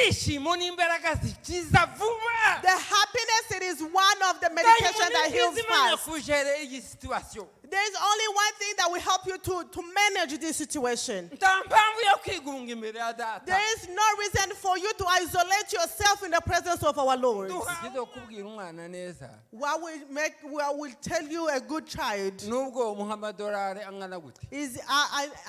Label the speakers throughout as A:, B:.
A: ibyishimo n'imbaraga zikiza vuba.
B: The happiness, it is one of the medication that heals fast.
A: kujere iyi situation.
B: There is only one thing that will help you to manage this situation.
A: Nta mpamvu yo kwigunga imbere ya data.
B: There is no reason for you to isolate yourself in the presence of our Lord.
A: Ngize kubwira umwana neza.
B: What will tell you a good child
A: Nubwo umuhamadolari angana gute.
B: is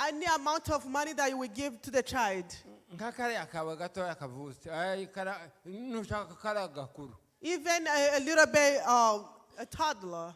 B: any amount of money that you will give to the child.
A: Nkakare akaba gatoya kavutse. Ay kara nushaka kara gakuru.
B: Even a little bit a toddler.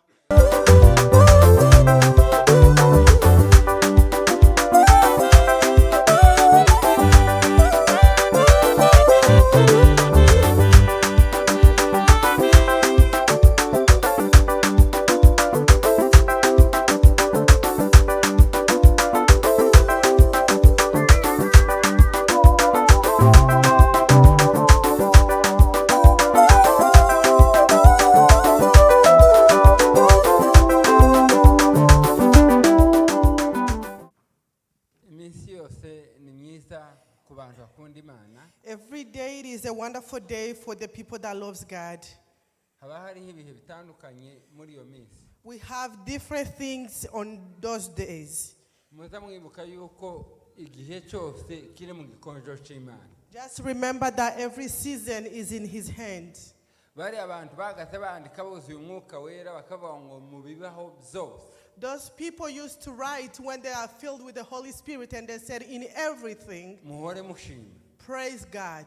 B: Every day it is a wonderful day for the people that loves God. We have different things on those days. Just remember that every season is in His hand. Those people used to write when they are filled with the Holy Spirit, and they said, in everything, praise God.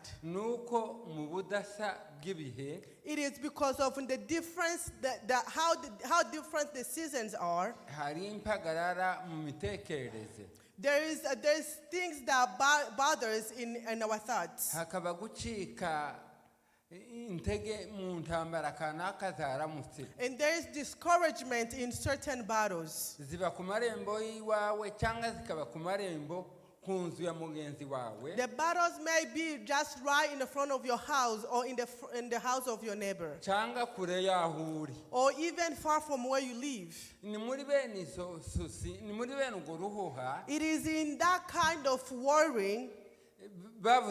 B: It is because of the difference how different the seasons are. There's things that bothers in our thoughts. And there is discouragement in certain battles. The battles may be just right in the front of your house or in the house of your neighbor, or even far from where you live. It is in that kind of worrying that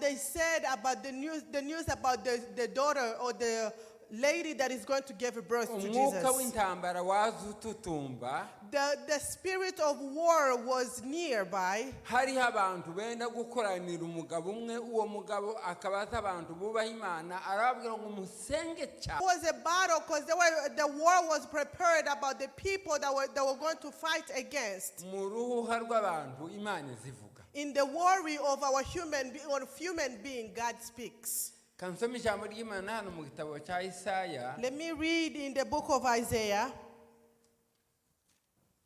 B: they said about the news about the daughter or the lady that is going to give birth to Jesus. The spirit of war was nearby. There was a battle because the war was prepared about the people that were going to fight against. In the worry of our human being, God speaks. Let me read in the book of Isaiah.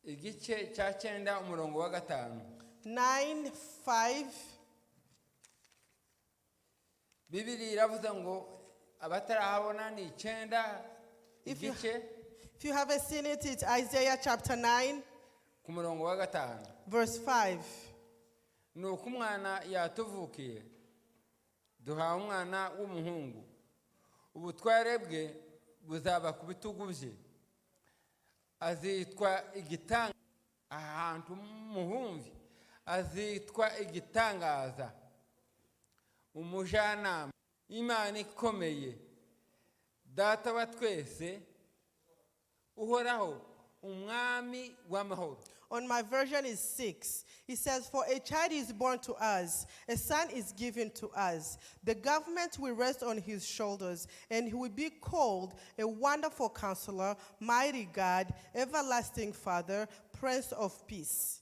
B: 9:5. If you haven't seen it, it's Isaiah chapter 9, verse 5.
A: Duha umwana w'umuhungu ubutware bwe buzaba ku bitugu bye azitwa igitanga ahantu muhumvi azitwa igitangaza umujanama Imana ikomeye data wa twese uhoraho umwami w'amahoro.
B: On my version is 6. It says, for a child is born to us, a son is given to us. The government will rest on his shoulders, and he will be called a wonderful counselor, mighty God, everlasting Father, Prince of Peace.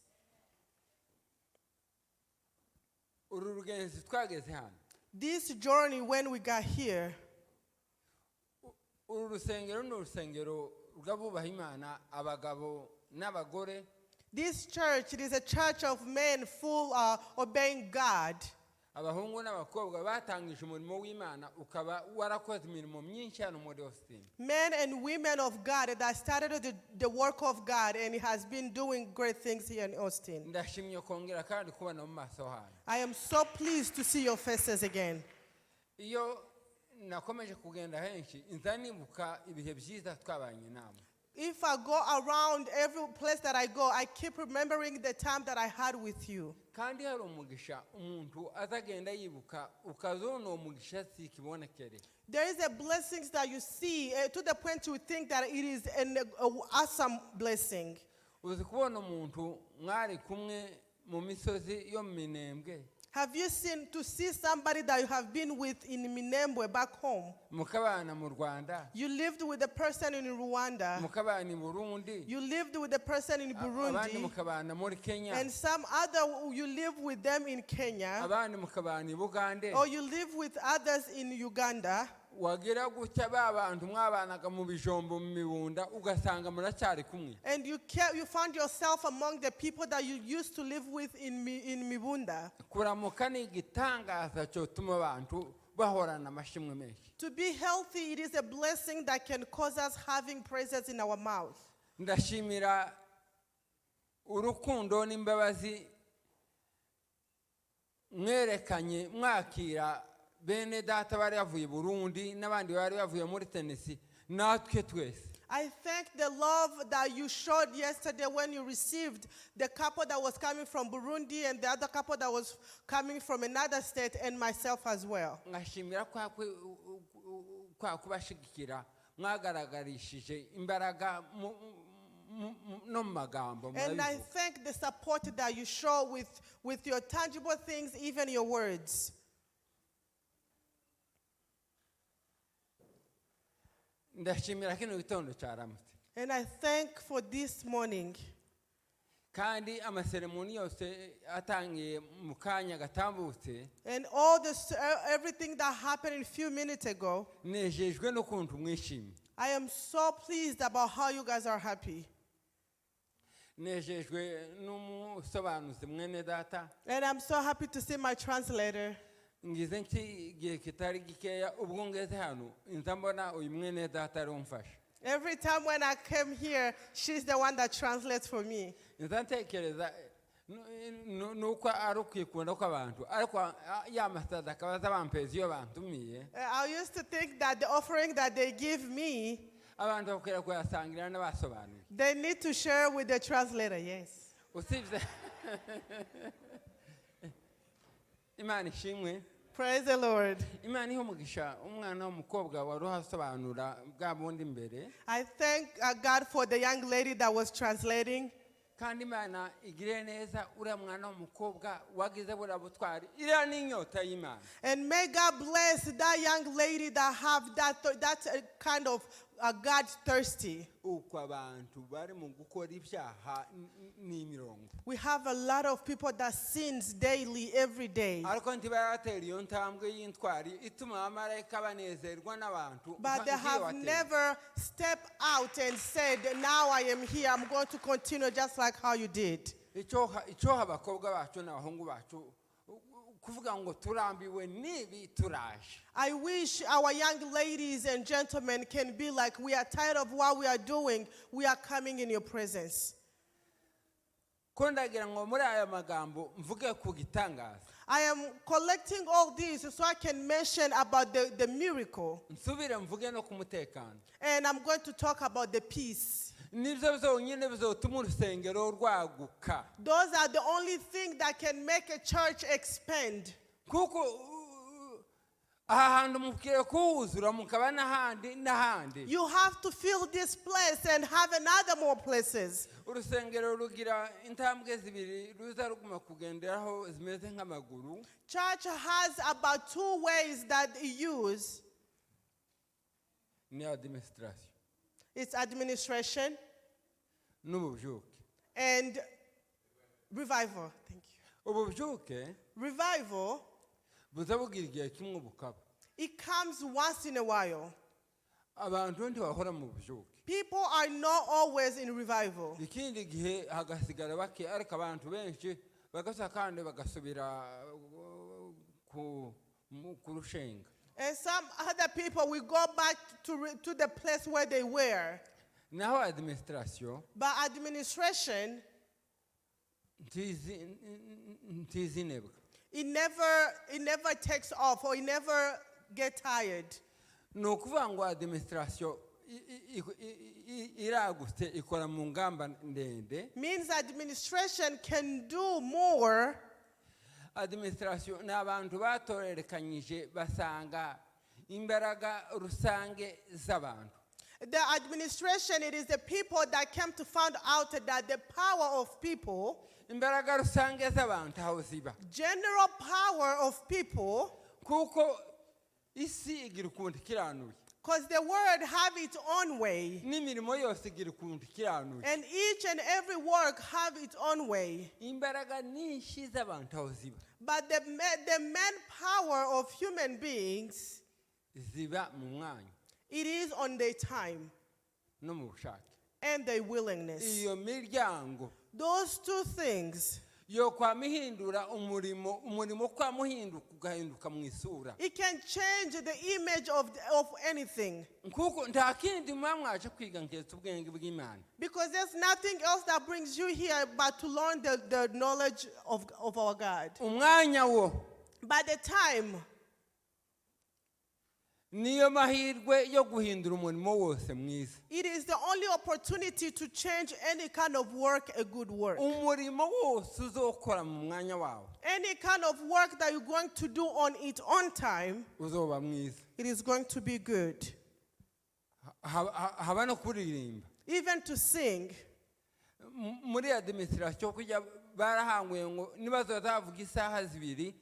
B: This journey, when we got here, this church, it is a church of men full obeying God. Men and women of God that started the work of God, and he has been doing great things here in Austin. I am so pleased to see your faces again. If I go around every place that I go, I keep remembering the time that I had with you.
A: kandi hari umugisha umuntu azagenda yibuka ukazona uwo mugisha si ikibonekere.
B: There is a blessings that you see to the point you think that it is an awesome blessing.
A: Uzi kubona umuntu mwari kumwe mu misozi yo mu Minembwe.
B: Have you seen to see somebody that you have been with in Minembwe back home?
A: Mukabana mu Rwanda.
B: You lived with a person in Rwanda.
A: Mukabana mu Burundi.
B: You lived with a person in
A: Abandi
B: Burundi.
A: mukabana muri Kenya.
B: And some other, you live with them in Kenya.
A: Abandi mukabana Bugande.
B: Or you live with others in Uganda.
A: Wagira gutya bantu mwabanaga mu bijombo mu mibunda ugasanga muracyari kumwe.
B: And you found yourself among the people that you used to live with in Mibunda.
A: Kuramuka ni igitangaza cyotuma abantu bahorana amashimwe menshi.
B: To be healthy, it is a blessing that can cause us having praises in our mouth.
A: Ndashimira urukundo n'imbabazi mwerekanye mwakira bene data bari bavuye Burundi n'abandi bari bavuye muri Tennessee natwe twese.
B: I thank the love that you showed yesterday when you received the couple that was coming from Burundi and the other couple that was coming from another state and myself as well.
A: Ngashimira kwa kubashigikira mwagaragarishije imbaraga no magambo.
B: And I thank the support that you show with your tangible things, even your words.
A: Ndashimira kino gitondo cyaramutse.
B: And I thank for this morning.
A: Kandi amaseremoni yose atangiye mu kanya gatambutse.
B: And all this, everything that happened a few minutes ago.
A: Nejejwe no kuntu mwishimye.
B: I am so pleased about how you guys are happy.
A: Nejejwe n'umusobanuzi mwene data.
B: And I'm so happy to see my translator.
A: Ngize ngiye kitari gikeya ubwo ngeze hano nzambona uyu mwene data arumfasha.
B: Every time when I came here, she's the one that translates for me.
A: Nzantekereza nuko ari ukwikunda kw'abantu ariko ya masadaka baza bampeza iyo bantumiye.
B: I used to think that the offering that they give me,
A: abantu bakwiriye kuyasangira n'abasobanuye.
B: they need to share with the translator, yes.
A: Usibye Imana ishimwe.
B: Praise the Lord.
A: Imana ihe umugisha umwana w'umukobwa wari uhasobanura bwa bundi mbere.
B: I thank God for the young lady that was translating.
A: Kandi Imana igire neza uriya mwana w'umukobwa wagize buriya butwari iriya ni inyota y'Imana.
B: And may God bless that young lady that have that kind of God thirsty.
A: Uko abantu bari mu gukora ibyaha n'imirongo.
B: We have a lot of people that sins daily, every day.
A: Ariko ntibaratera iyo ntambwe y'intwari ituma abamarayika banezerwa n'abantu.
B: But they have never stepped out and said, now I am here, I'm going to continue just like how you did.
A: Icyoha abakobwa bacu n'abahungu bacu kuvuga ngo turambiwe nibi turaje.
B: I wish our young ladies and gentlemen can be like, we are tired of what we are doing, we are coming in your presence.
A: Ko ndagira ngo muri aya magambo mvuge ku gitangaza.
B: I am collecting all these so I can mention about the miracle.
A: Nsubire mvuge no ku mutekano.
B: And I'm going to talk about the peace.
A: Nibyo byonyine bizotuma urusengero rwaguka.
B: Those are the only things that can make a church expand.
A: Kuko aha hantu mukwiye kuhuzura mukaba n'ahandi.
B: You have to fill this place and have another more places.
A: Urusengero rugira intambwe zibiri ruza ruguma kugenderaho zimeze nk'amaguru.
B: Church has about 2 ways that it use.
A: Ni administration.
B: It's administration
A: N'ububyuke.
B: and revival. Thank you.
A: Ububyuke
B: Revival,
A: buza bugira igihe kimwe bukaba.
B: it comes once in a while.
A: Abantu ntibahora mu bubyuke.
B: People are not always in revival.
A: Ikindi gihe hagasigara bake ariko abantu benshi bagasa kandi bagasubira ku rushenga.
B: And some other people will go back to the place where they were.
A: Naho administration
B: But administration,
A: ntizinebwa.
B: it never takes off or it never get tired.
A: Ni ukuvuga ngo administration iragutse ikora mu ngamba ndende.
B: Means administration can do more.
A: Administration n'abantu batorerekanyije basanga imbaraga rusange z'abantu.
B: The administration, it is the people that came to find out that the power of people,
A: Imbaraga rusange z'abantu aho ziba.
B: general power of people,
A: Kuko isi igira ukuntu ikiranuye.
B: because the word have its own way.
A: N'imirimo yose igira ukuntu ikiranuye.
B: And each and every work have its own way.
A: Imbaraga nyinshi z'abantu aho ziba.
B: But the manpower of human beings,
A: Ziba mu mwanya
B: it is on their time
A: no mu bushake.
B: and their willingness.
A: Iyo miryango
B: Those two things,
A: yo kwamihindura umurimo kwamuhinduka ugahinduka mu isura.
B: it can change the image of anything.
A: Kuko nta kindi mwaje kwiga nketse ubwenge bw'Imana.
B: Because there's nothing else that brings you here but to learn the knowledge of our God.
A: Umwanya wo
B: By the time,
A: niyo mahirwe yo guhindura umurimo wose mwiza.
B: it is the only opportunity to change any kind of work a good work.
A: Umurimo wose uzokora mu mwanya wawe
B: Any kind of work that you're going to do on its own time,
A: uzoba mwiza.
B: it is going to be good.
A: Haba no kuririmba.
B: Even to sing.
A: Muri administration kujya barahanguye ngo nibazo zavuga isaha zibiri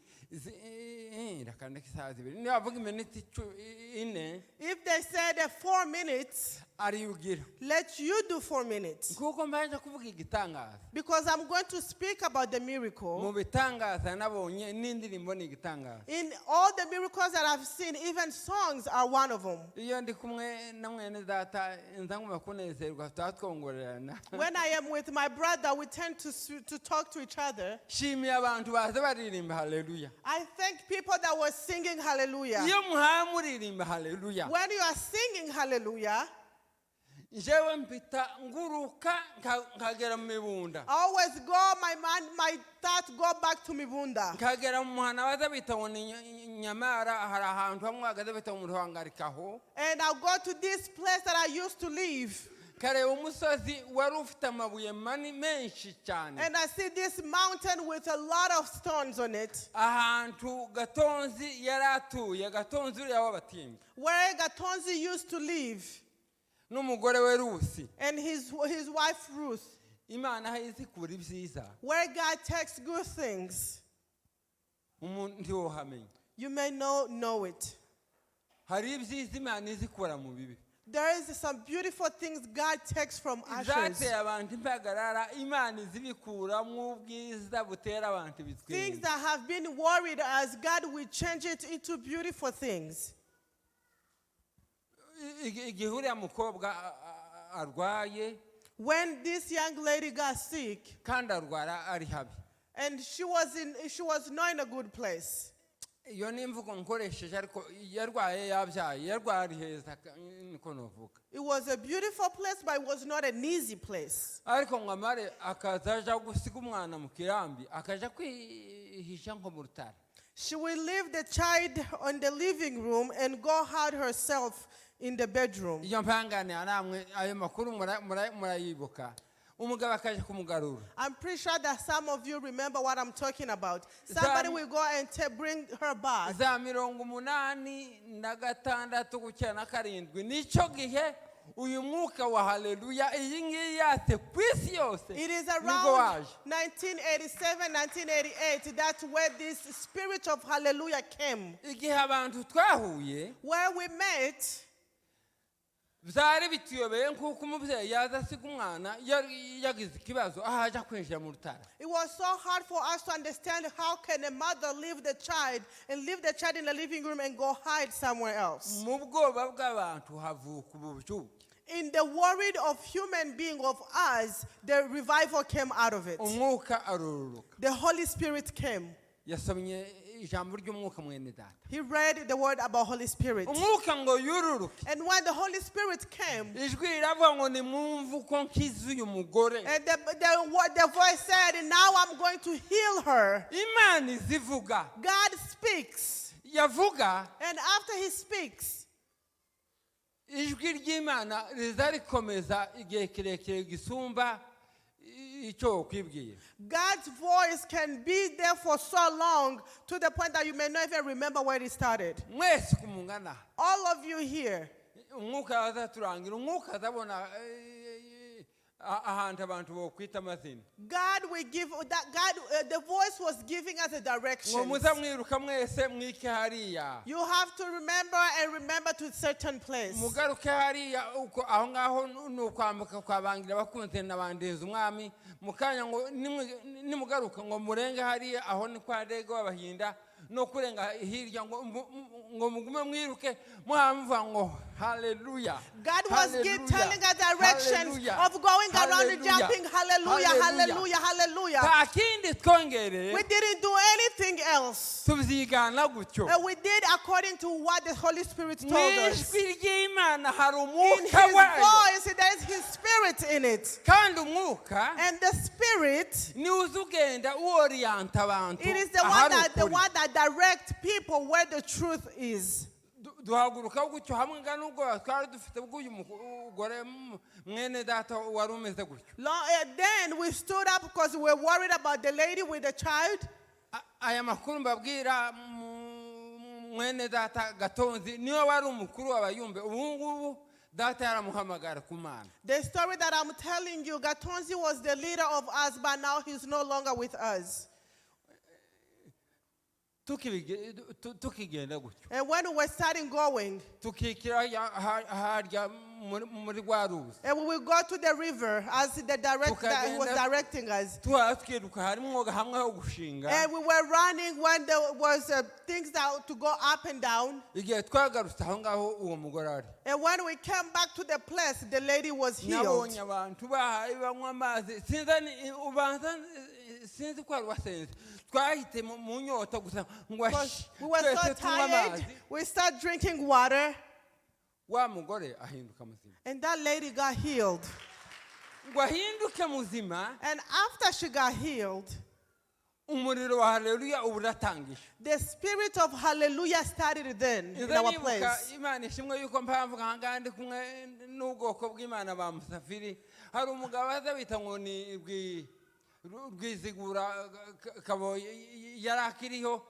A: rakandika isaha zibiri nibavuga iminota 4.
B: If they said 4 minutes,
A: ari ugira.
B: let you do 4 minutes.
A: Kuko mbaje kuvuga igitangaza.
B: Because I'm going to speak about the miracle.
A: Mu bitangaza nabonye n'indirimbo ni igitangaza.
B: In all the miracles that I've seen, even songs are one of them.
A: Iyo ndi kumwe na mwene data nzanguma kunezerwa twatwongorerana.
B: When I am with my brother, we tend to talk to each other.
A: Shimiye abantu baza baririmba haleluya.
B: I thank people that were singing hallelujah.
A: Iyo muhamuririmba haleluya.
B: When you are singing hallelujah,
A: Jewe mpita nguruka nkagera mu Mibunda.
B: I always go, my thoughts go back to Mibunda.
A: Nkagera mu muhana baza bita ngo Nyamara hari ahantu hamwe hagaze bita mu Ruhangarikaho.
B: And I'll go to this place that I used to live.
A: Kare umusozi wari ufite amabuye menshi cyane.
B: And I see this mountain with a lot of stones on it.
A: Ahantu Gatonzi yaratuye, Gatonzi uri w'abatimba.
B: Where Gatonzi used to live.
A: N'umugore we Rusi.
B: And his wife Ruth.
A: Imana hayizikura ibyiza.
B: Where God takes good things.
A: Umuntu ntiwohamenya.
B: You may know it.
A: Hari ibyiza Imana izikura mu bibi.
B: There is some beautiful things God takes from ashes.
A: Zateye abantu impagarara Imana izibikura mu bwiza butera abantu bitwenge.
B: Things that have been worried as God will change it into beautiful things.
A: Igihe uriya mukobwa arwaye.
B: When this young lady got sick.
A: Kandi arwara ari habi.
B: And she was not in a good place.
A: Iyo nimvugo nkoresheje ariko yarwaye yabyaye yarwari heza niko novuga.
B: It was a beautiful place, but it was not an easy place.
A: Ariko ngamare akazaja gusiga umwana mu kirambi akaja kwihisha nko mu rutare.
B: She will leave the child on the living room and go hide herself in the bedroom.
A: Iyo mpangane anamwe ayo makuru murayibuka. Umugabo akaje kumugarura.
B: I'm pretty sure that some of you remember what I'm talking about. Somebody will go and bring her back.
A: Za 86 gukira na 7 nico gihe uyu mwuka wa haleluya iyi ngiyi yate kwisi yose.
B: It is around 1987, 1988 that's where this spirit of hallelujah came.
A: Igihe abantu twahuye
B: where we met.
A: Byari bituyobeye nkuko umubyeyi yaza asiga umwana yagize ikibazo ahaja kwinjira mu rutara.
B: It was so hard for us to understand how can a mother leave the child in the living room and go hide somewhere else.
A: Mu bwoba bw'abantu havuka ububyuke.
B: In the worry of human being of us, the revival came out of it.
A: Umwuka arururuka.
B: The Holy Spirit came.
A: Yasomye ijambo ry'umwuka mwene data.
B: He read the word about Holy Spirit.
A: Umwuka ngo yururuke.
B: And when the Holy Spirit came,
A: ijwi riravuga ngo nimwumve uko nkiza uyu mugore.
B: and the voice said, now I'm going to heal her.
A: Imana izivuga.
B: God speaks.
A: Yavuga.
B: And after he speaks,
A: ijwi ry'Imana rizarikomeza igihe kirekire gisumba icyo kwibwiye.
B: God's voice can be there for so long to the point that you may not even remember where it started.
A: Mwese kumungana.
B: All of you here.
A: Umwuka azaturangira, umwuka azabona ahantu abantu bokwita amazina.
B: God will give that. God, the voice was giving us a direction.
A: Ngo muzamwiruka mwese mwike hariya.
B: You have to remember to a certain place.
A: Mugaruke hariya uko aho ngaho nukwambuka kwabangira bakunze nabandeza umwami mukanya ngo nimugaruka ngo murenge hariya aho ni kwa Ndego abahinda no kurenga hirya ngo mugume mwiruke muhamva ngo hallelujah.
B: God was telling us directions of going around and jumping. Hallelujah, hallelujah, hallelujah. We didn't do anything else. And we did according to what the Holy Spirit told us. In His voice, there is His Spirit in it. And the Spirit, it is the one that directs people where the truth is.
A: duhaguruka gutyo hamwe nganubwo twari dufite bw'uyu mugore mwene data wari umeze gutyo.
B: Then we stood up because we were worried about the lady with the child.
A: Aya makuru mbabwira mwene data Gatonzi niwe wari umukuru w'abayumbe ubungubu data yaramuhamagara ku Mana.
B: The story that I'm telling you, Gatonzi was the leader of us, but now he's no longer with us. And when we were starting going, and we will go to the river as the director was directing us. And we were running when there was things that to go up and down. And when we came back to the place, the lady was healed. We were so tired. We started drinking water. And that lady got healed. And after she got healed, the spirit of hallelujah started then in our place.
A: Rw'Imana kabo yarakiriho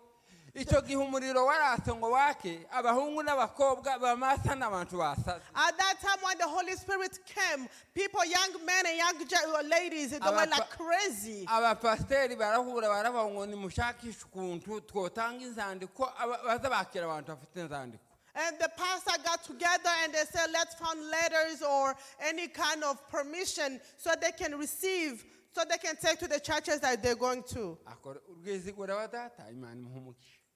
A: icyo gihe umuriro waratongo wake abahungu n'abakobwa bamasa n'abantu basaza.
B: At that time when the Holy Spirit came, people, young men and young ladies, they were like crazy.
A: Abapasteri barahura baravuga ngo nimushakishe ukuntu twotanga inzandiko bazabakira abantu bafite inzandiko.
B: And the pastor got together and they said, let's find letters or any kind of permission so they can receive, so they can take to the churches that they're going to.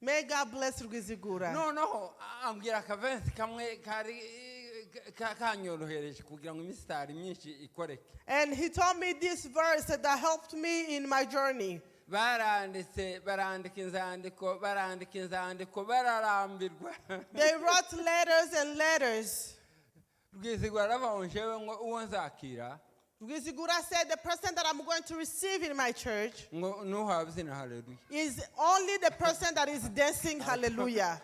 B: May God bless Rw'Imana.
A: No, ambwira akavensi kamwe kari kanyorohereje kugira ngo imisitari myinshi ikoreke.
B: And he told me this verse that helped me in my journey.
A: Barandika inzandiko bararambirwa.
B: They wrote letters and letters.
A: Rw'Imana ngo uwo nzakira.
B: Rw'Imana said, the person that I'm going to receive in my church is only the person that is dancing hallelujah.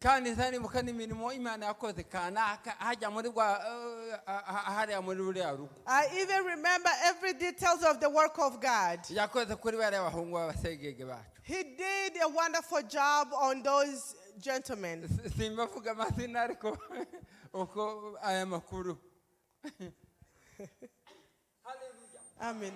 A: kandi nzanibuka n'imirimo Imana yakoze kanaka hajya muri hariya muri buriya rugo.
B: I even remember every details of the work of God.
A: Yakoze kuri bariya bahungu b'abasegege bacu.
B: He did a wonderful job on those gentlemen.
A: Simbavuga amazina ariko uko aya makuru. Hallelujah.
B: Amen.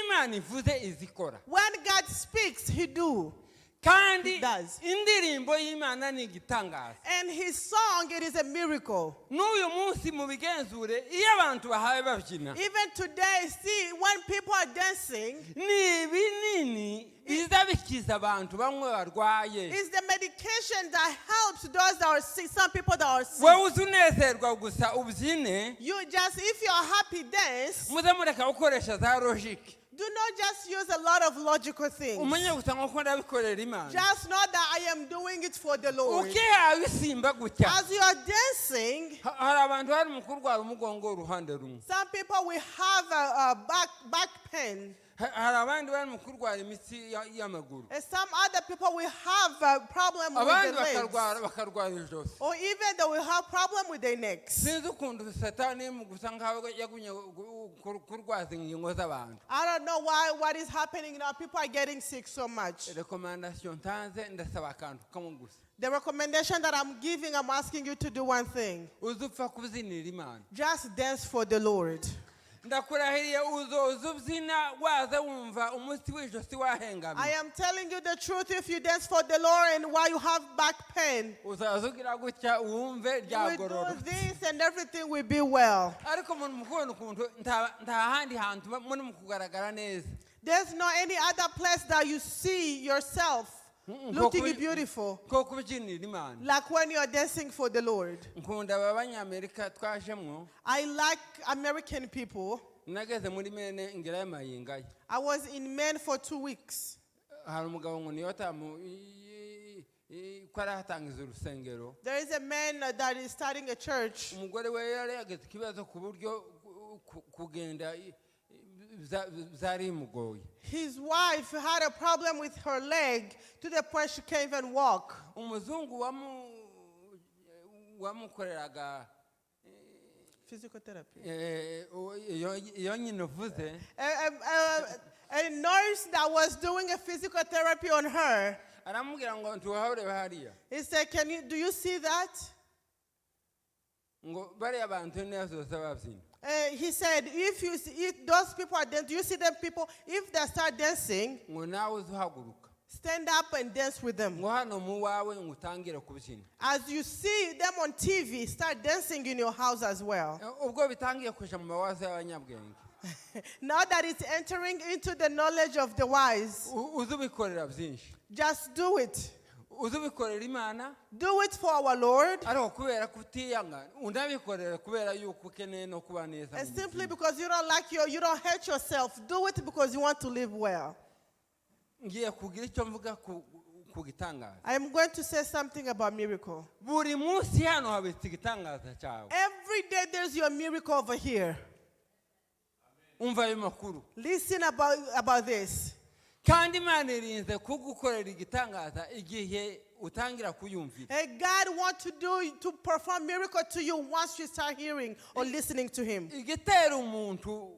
A: Imana ivuze izikora.
B: When God speaks, He do.
A: Kandi indirimbo y'Imana ni igitangaza.
B: And His song, it is a miracle.
A: N'uyu munsi mu bigenzure iyo abantu bahaye babyina.
B: Even today, see, when people are dancing,
A: ni binini izabikiza abantu bamwe barwaye.
B: It's the medication that helps those that are sick, some people that are sick.
A: Wowe uzunezerwa gusa ubyine.
B: You just, if you are happy, dance.
A: Muze mureka gukoresha za logic.
B: Do not just use a lot of logical things. Just know that I am doing it for the Lord. As you are dancing, some people will have a back pain.
A: hari abandi bari mu kurwara imitsi y'amaguru
B: And some other people will have a problem with
A: abandi
B: their legs.
A: bakarwara ijosi
B: Or even they will have problem with their necks.
A: sinzi ukuntu satani mu gusa nkaho yagumye kurwaza ingingo z'abantu
B: I don't know what is happening now. People are getting sick so much.
A: rekomandasiyo ntanze ndasaba akantu kamwe gusa
B: The recommendation that I'm giving, I'm asking you to do one thing.
A: uzupfa kubyinira imana
B: Just dance for the Lord.
A: ndakurahiriye uzoza ubyina waza wumva umunsi w'ijosi
B: I
A: wahengamye
B: am telling you the truth. If you dance for the Lord and while you have back pain,
A: uzaza ugira gutya wumve
B: you will
A: ryagorora
B: do this and everything will be well.
A: ariko umuntu mukubona ukuntu nta handi hantu muri mu kugaragara neza
B: There's no any other place that you see yourself looking beautiful,
A: ko kubyinira imana
B: like when you are dancing for the Lord.
A: nkunda aba banyamerika twajemwo
B: I like American people.
A: nageze muri mene ngira y'amayinga ye
B: I was in Maine for 2 weeks.
A: hari umugabo ngo niyo tamu ko arahatangiza urusengero
B: There is a man that is starting a church.
A: umugore we yari yagize ikibazo ku buryo kugenda byari bimugoye
B: His wife had a problem with her leg to the point she can't even walk.
A: umuzungu wamukoreraga
B: Physical therapy.
A: iyo nyine uvuze
B: A nurse that was doing a physical therapy on her.
A: aramubwira ngo ntuhaurebe hariya
B: He said, do you see that?
A: ngo bariya bantu ntiyazoza babyina
B: He said, if those people are dancing, do you see them people? If they start dancing,
A: ngo nawe uze uhaguruka
B: stand up and dance with them.
A: ngo hano mu wawe ngo utangire kubyina
B: As you see them on TV, start dancing in your house as well.
A: ubwo bitangiye kuja mu mawazo y'abanyabwenge
B: Now that it's entering into the knowledge of the wise,
A: uze ubikorera byinshi
B: just do it.
A: uze ubikorera imana
B: Do it for our Lord.
A: ariko kubera kutiyanga unabikorera kubera yuko ukeneye no kuba neza
B: And
A: mu
B: simply
A: buzima.
B: because you don't like you don't hate yourself. Do it because you want to live well.
A: ngiye kugira icyo mvuga ku gitangaza
B: I am going to say something about miracle.
A: buri munsi hano habitse igitangaza cyawe
B: Every day there's your miracle over here.
A: umva ayo makuru
B: Listen about this.
A: kandi imana irinze kugukorera igitangaza igihe utangira kuyumvira
B: And God wants to perform miracle to you once you start hearing or listening to Him.
A: igitera umuntu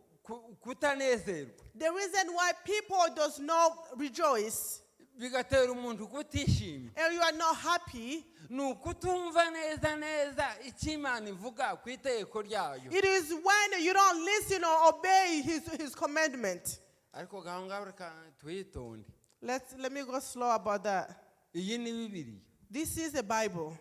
A: kutanezerwa
B: The reason why people does not rejoice
A: bigatera umuntu kutishima
B: and you are not happy,
A: ni ukutumva neza icyo imana ivuga ku itegeko ryayo
B: it is when you don't listen or obey His commandment.
A: ariko gahanga reka tuyitonde
B: Let me go slow about that.
A: iyi ni bibiliya
B: This is the Bible.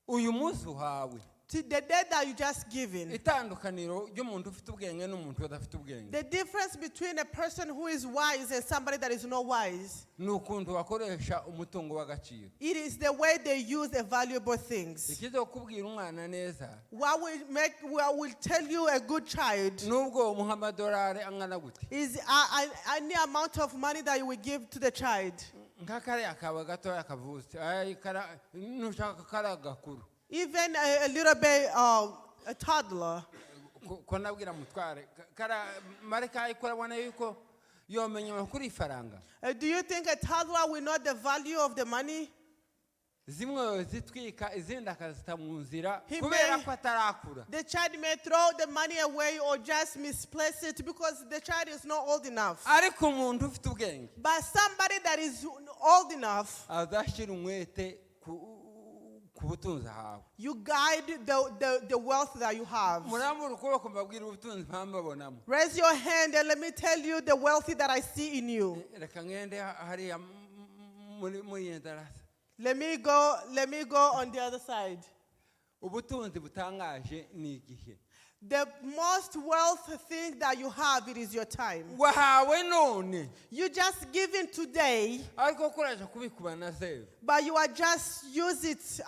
A: uyu munsi uhawe
B: To the day that you just given.
A: itandukaniro ry'umuntu ufite ubwenge n'umuntu udafite ubwenge
B: The difference between a person who is wise and somebody that is not wise.
A: ni ukuntu bakoresha umutungo w'agaciro
B: It is the way they use the valuable things.
A: ikizo kubwira umwana neza
B: What will tell you a good child
A: nubwo umuha amadolari angana gute
B: is any amount of money that you will give to the child.
A: nk'akariya kawe gatoya kavutse nushaka kariya gakuru
B: Even a little bit a toddler.
A: ko nabwira mutware mareka ikora abona yuko yomenya amakuru y'ifaranga
B: Do you think a toddler will know the value of the money?
A: zimwe zitwika izindi akazita mu nzira
B: He
A: kubera
B: may-
A: ko atarakura
B: The child may throw the money away or just misplace it because the child is not old enough.
A: ariko umuntu ufite ubwenge
B: But somebody that is old enough,
A: azashyira umwete ku butunzi ahawe
B: you guide the wealth that you have.
A: murambura ukuboko mbabwira ubutunzi mpambabonamo
B: Raise your hand and let me tell you the wealthy that I see in you.
A: reka ngende hariya muri iyi darasa
B: Let me go on the other side.
A: ubutunzi butangaje ni igihe
B: The most wealthy thing that you have, it is your time.
A: wahawe none
B: You just give in today,
A: ariko kuraje kubikuba na zeru
B: but you are just use it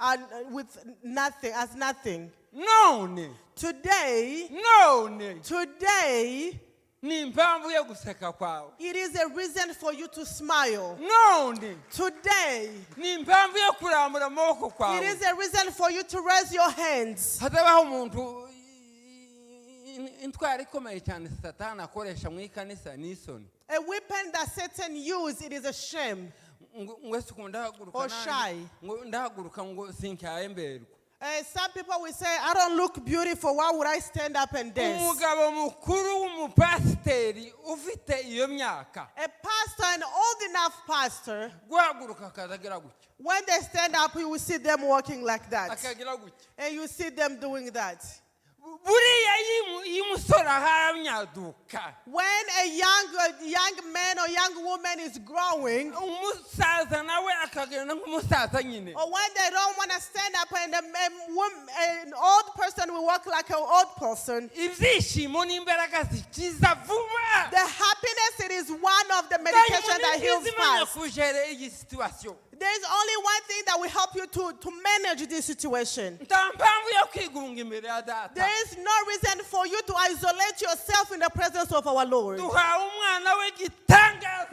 B: with nothing, as nothing.
A: none
B: Today,
A: ni impamvu yo guseka kwawe
B: it is a reason for you to smile.
A: none
B: Today,
A: ni impamvu yo kurambura amaboko
B: it
A: kwawe
B: is a reason for you to raise your hands.
A: hatabaho umuntu intwaro ikomeye cyane satani akoresha mu ikanisa ni isoni.
B: A weapon that Satan used, it is a shame or shy. Some people will say, I don't look beautiful. Why would I stand up and dance? A pastor, an old enough pastor, when they stand up, you will see them walking like that. And you see them doing that. When a young man or young woman is growing, or when they don't want to stand up and an old person will walk like an old person, the happiness, it is one of the medication that heals fast. There is only one thing that will help you to manage this situation. There is no reason for you to isolate yourself in the presence of our Lord. We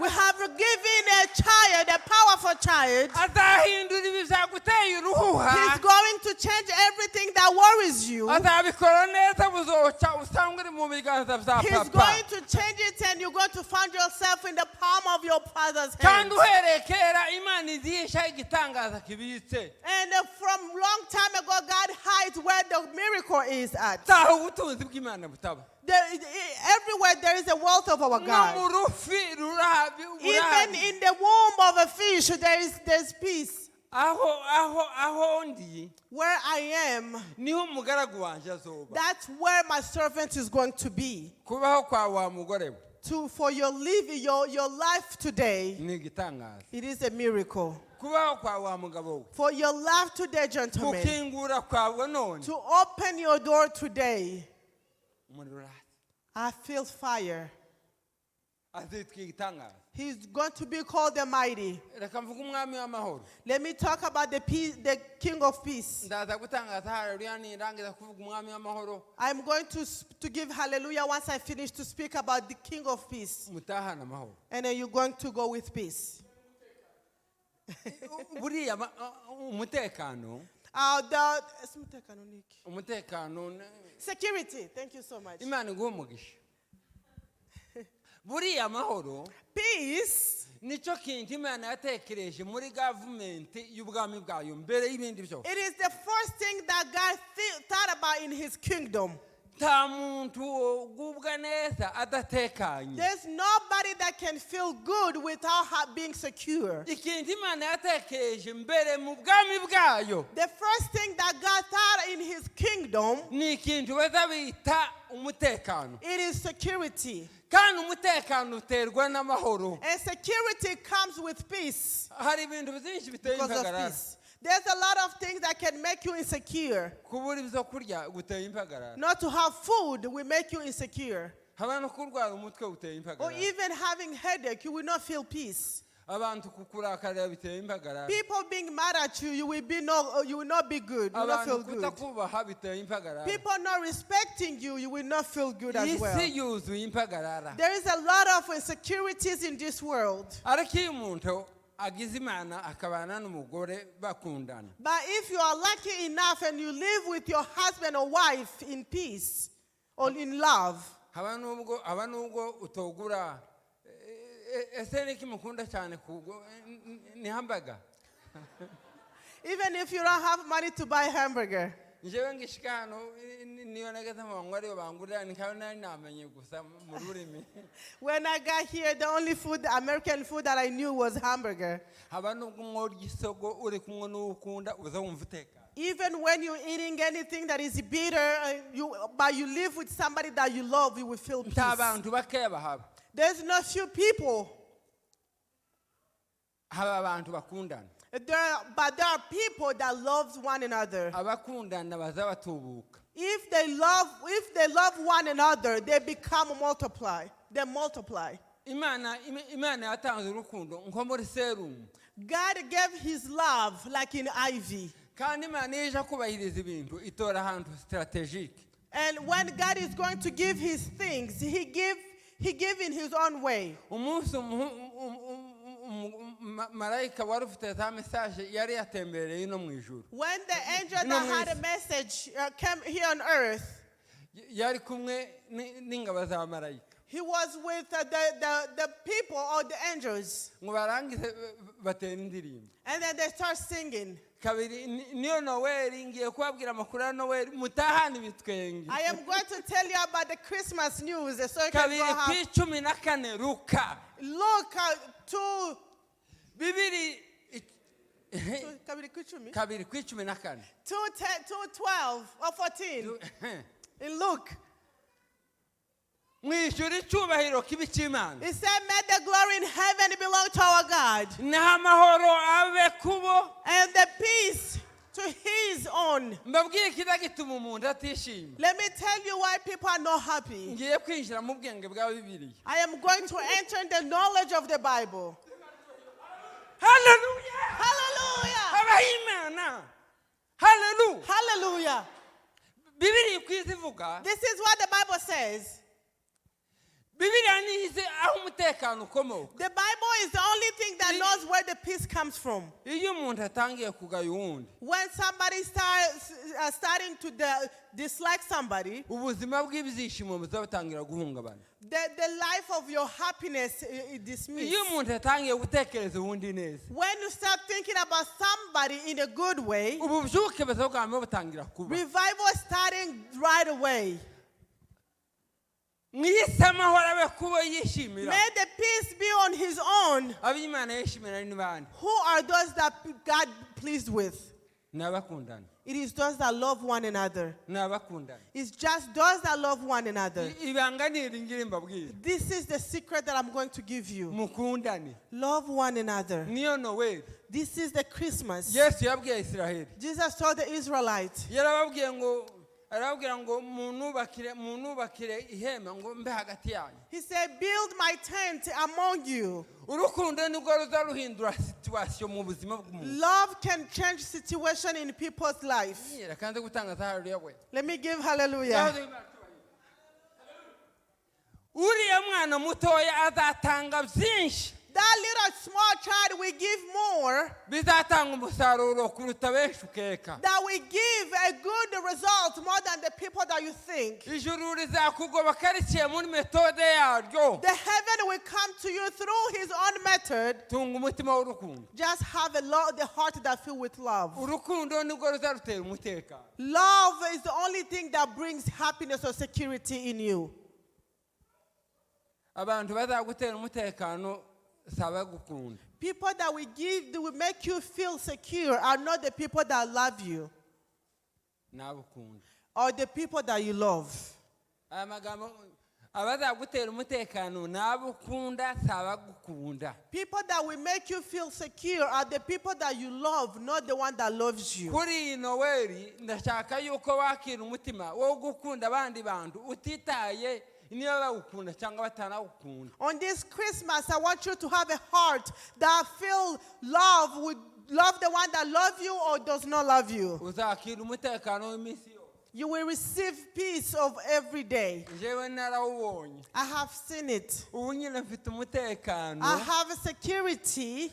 B: have given a child, a powerful child. He's going to change everything that worries you. He's going to change it, and you're going to find yourself in the palm of your Father's hand. And from long time ago, God hides where the miracle is at. Everywhere there is a wealth of our God. Even in the womb of a fish, there's peace. Where I am, that's where my servant is going to be. For your living, your life today, it is a miracle. For your life today, gentlemen, to open your door today, I feel fire. He's going to be called the Mighty. Let me talk about the King of Peace. I'm going to give hallelujah once I finish to speak about the King of Peace. And then you're going to go with peace. Security. Thank you so much. Peace. It is the first thing that God thought about in his kingdom. There's nobody that can feel good without being secure. The first thing that God thought in his kingdom, it is security. And security comes with peace. Because of peace. There's a lot of things that can make you insecure. Not to have food will make you insecure. Or even having headache, you will not feel peace. People being mad at you, you will not be good. You will not feel good. People not respecting you, you will not feel good as well. There is a lot of insecurities in this world. But if you are lucky enough and you live with your husband or wife in peace or in love, even if you don't have money to buy hamburger. When I got here, the only food, American food that I knew was hamburger. Even when you're eating anything that is bitter, but you live with somebody that you love, you will feel peace. There's not few people. But there are people that love one another. If they love one another, they become multiply. They multiply. God gave his love like in ivy. And when God is going to give his things, he give in his own way. When the angel that had a message came here on earth,
A: yari kumwe n'ingabo za marayika
B: He was with the people or the angels.
A: ngo barangize batera indirimbo.
B: And then they start singing.
A: Kabiri niyo Noweli ngiye kubabwira amakuru ya Noweli mutahana ibitwenge.
B: I am going to tell you about the Christmas news so you can go
A: Kabiri
B: have.
A: kw'icumi na kane Luka.
B: Look to
A: Bibiri
B: kabiri
A: kw'icumi na kane
B: 2:12 or 14 in Luke.
A: Mwishyura icyubahiro kibi cy'Imana.
B: He said, "May the glory in heaven belong to our God,
A: Naho amahoro abe kubo.
B: and the peace to His own."
A: Mbabwiye ikida gituma umuntu atishima.
B: Let me tell you why people are not happy.
A: Ngiye kwinjira mu bwenge bwa Bibiliya.
B: I am going to enter in the knowledge of the Bible.
A: Hallelujah.
B: Hallelujah!
A: Abayimana. Hallelujah.
B: Hallelujah!
A: Bibiliya ikwizivuga.
B: This is what the Bible says.
A: Bibiliya nize aho umutekano ukomoka.
B: The Bible is the only thing that knows where the peace comes from.
A: Iyo umuntu atangiye kugaya uwundi,
B: When somebody starting to dislike somebody,
A: ubuzima bw'ibyishimo buzabutangira guhungabana.
B: the life of your happiness is dismissed.
A: Iyo umuntu atangiye gutekereza uwundi neza,
B: When you start thinking about somebody in a good way,
A: ububyuke buzabwame butangira kuba.
B: revival is starting right away.
A: Mwise amahoro abe kubo yishimira.
B: May the peace be on His own.
A: Ab'Imana yishimira ni bande?
B: Who are those that God pleased with?
A: N'abakundana.
B: It is those that love one another.
A: N'abakundana.
B: It's just those that love one another.
A: Ibanga ni ringire mbabwira.
B: This is the secret that I'm going to give you.
A: Mukundane.
B: Love one another.
A: Niyo Noweli.
B: This is the Christmas.
A: Yesu yabwiye Israheli.
B: Jesus told the Israelites,
A: Yarababwiye ngo arababwira ngo munubakire ihema ngo mbe hagati yanyu.
B: He said, "Build my tent among you."
A: Urukundo nibwo ruzaruhindura situation mu buzima bw'umuntu.
B: Love can change situation in people's life.
A: Kandi gutanga haleluya we.
B: Let me give hallelujah.
A: Uriya mwana mutoya azatanga byinshi.
B: That little small child will give more,
A: Bizatanga umusaruro kuruta benshi ukeka.
B: that will give a good result more than the people that you think.
A: Ijuru rizakugoba kariciye muri metode yaryo.
B: The heaven will come to you through His own method.
A: Tunga umutima w'urukundo.
B: Just have the heart that filled with love.
A: Urukundo nibwo ruzarutera umutekano.
B: Love is the only thing that brings happiness or security in you.
A: Abantu bazagutera umutekano saba gukunda.
B: People that will make you feel secure are not the people that love you
A: Nabukunda.
B: or the people that you love.
A: Aya magambo abazagutera umutekano nabukunda saba gukunda.
B: People that will make you feel secure are the people that you love, not the one that loves you.
A: Kuri iyi Noweli ndashaka yuko wakira umutima wo gukunda abandi bantu utitaye niba bawukunda cyangwa batanawukunda.
B: On this Christmas, I want you to have a heart that feel love, would love the one that loves you or does not love you.
A: Uzakira umutekano w'iminsi yose.
B: You will receive peace of every day.
A: Jewe narawubonye.
B: I have seen it.
A: Ubu nyine mfite umutekano.
B: I have a security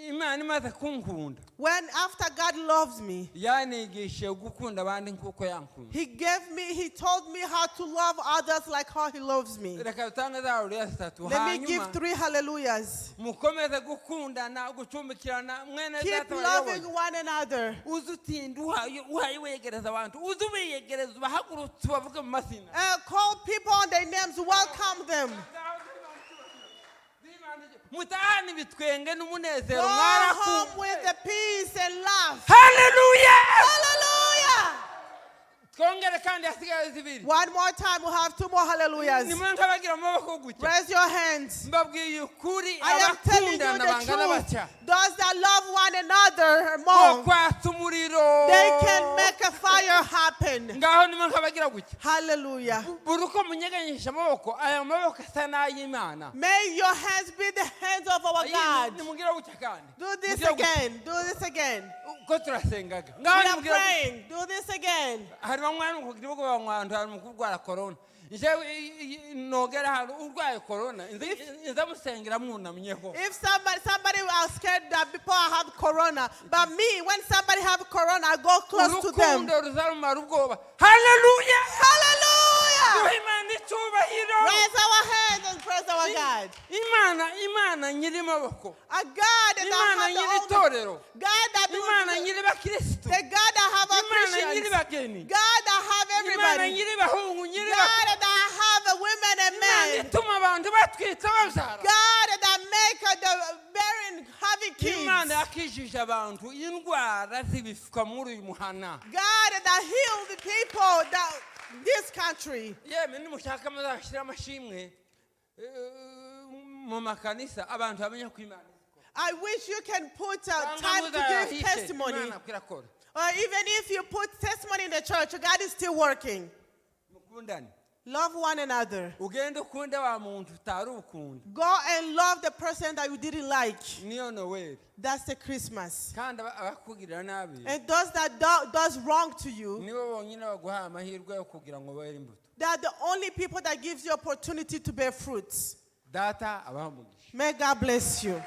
A: Imana imaze kunkunda.
B: when after God loves me,
A: Yanigishije gukunda abandi nkuko yankunda.
B: He told me how to love others like how He loves me.
A: Reka dutange za haleluya zitatu.
B: Let me give
A: Hanyuma
B: 3 hallelujahs.
A: mukomeze gukundana gucumbikirana mwene
B: Keep
A: data
B: loving
A: bayoboye.
B: one another.
A: Uzi utinda uhaye wegereza abantu. Uzi ubiyegereza ubahagurutse ubavuge mu mazina.
B: Call people on their names, welcome them.
A: Mutahane ibitwenge n'umunezero
B: Go home
A: mwarakumwe.
B: with the peace and laugh.
A: Hallelujah!
B: Hallelujah!
A: Twongere kandi hasigaye zibiri.
B: One more time, we have 2 more hallelujahs.
A: Nimwe nkabagira amaboko gutya.
B: Raise your hands.
A: Mbabwiye ukuri
B: I am telling you
A: abakundana
B: the
A: bangana
B: truth.
A: batya.
B: Those that love one another
A: Bo
B: more,
A: kwatsa umuriro.
B: they can make a fire happen.
A: Ngaho nimwe nkabagira gutya.
B: Hallelujah.
A: Buri uko munyeganyisha amaboko aya maboko asa n'ay'Imana.
B: May your hands be the hands of our God.
A: Nimugira gutya kandi.
B: Do this
A: Mugira gutya.
B: again. Do this again.
A: Ko turasengaga.
B: We
A: Ngaho
B: are
A: nimugira gutya.
B: praying. Do this again.
A: Hari bamwe mu gihugu bamwandu hari mu kurwara corona. Njewe nogera hano urwaye corona. Inza musengera mwunamyeho.
B: If somebody are scared that people have corona, but me, when somebody have corona, I go close to them.
A: Urukundo ruzarumara ubwoba. Hallelujah!
B: Hallelujah!
A: duhe Imana icyubahiro.
B: Raise our hands and praise our God.
A: Imana nyiri maboko,
B: A God that
A: Imana
B: has
A: nyiri
B: the only,
A: torero,
B: God that
A: Imana nyiri bakristo,
B: the God that have our
A: Imana nyiri
B: Christians,
A: bageni,
B: God that have
A: Imana
B: everybody,
A: nyiri bahungu, nyiri
B: God that have a women and
A: Imana
B: men,
A: ituma abantu batwita babyara.
B: God that make the barren having kids,
A: Imana yakijije abantu indwara zibifuka muri uyu muhana.
B: God that healed the people that this country.
A: Yemwe nimushaka muzashyira amashimwe mu makanisa abantu bamenya ko Imana.
B: I wish you can put time to give testimony.
A: Imana kwirakora.
B: Or even if you put testimony in the church, God is still working.
A: Mukundane.
B: Love one another.
A: Ugende ukunda wa muntu utari ukunda.
B: Go and love the person that you didn't like.
A: Niyo Noel.
B: That's the Christmas.
A: Kandi abakugirira nabi.
B: And those that does wrong to you,
A: Nibo bonyine baguha amahirwe yo kugira ngo bere imbuto.
B: they are the only people that gives you opportunity to bear fruits.
A: Data abamugisha.
B: May God bless you.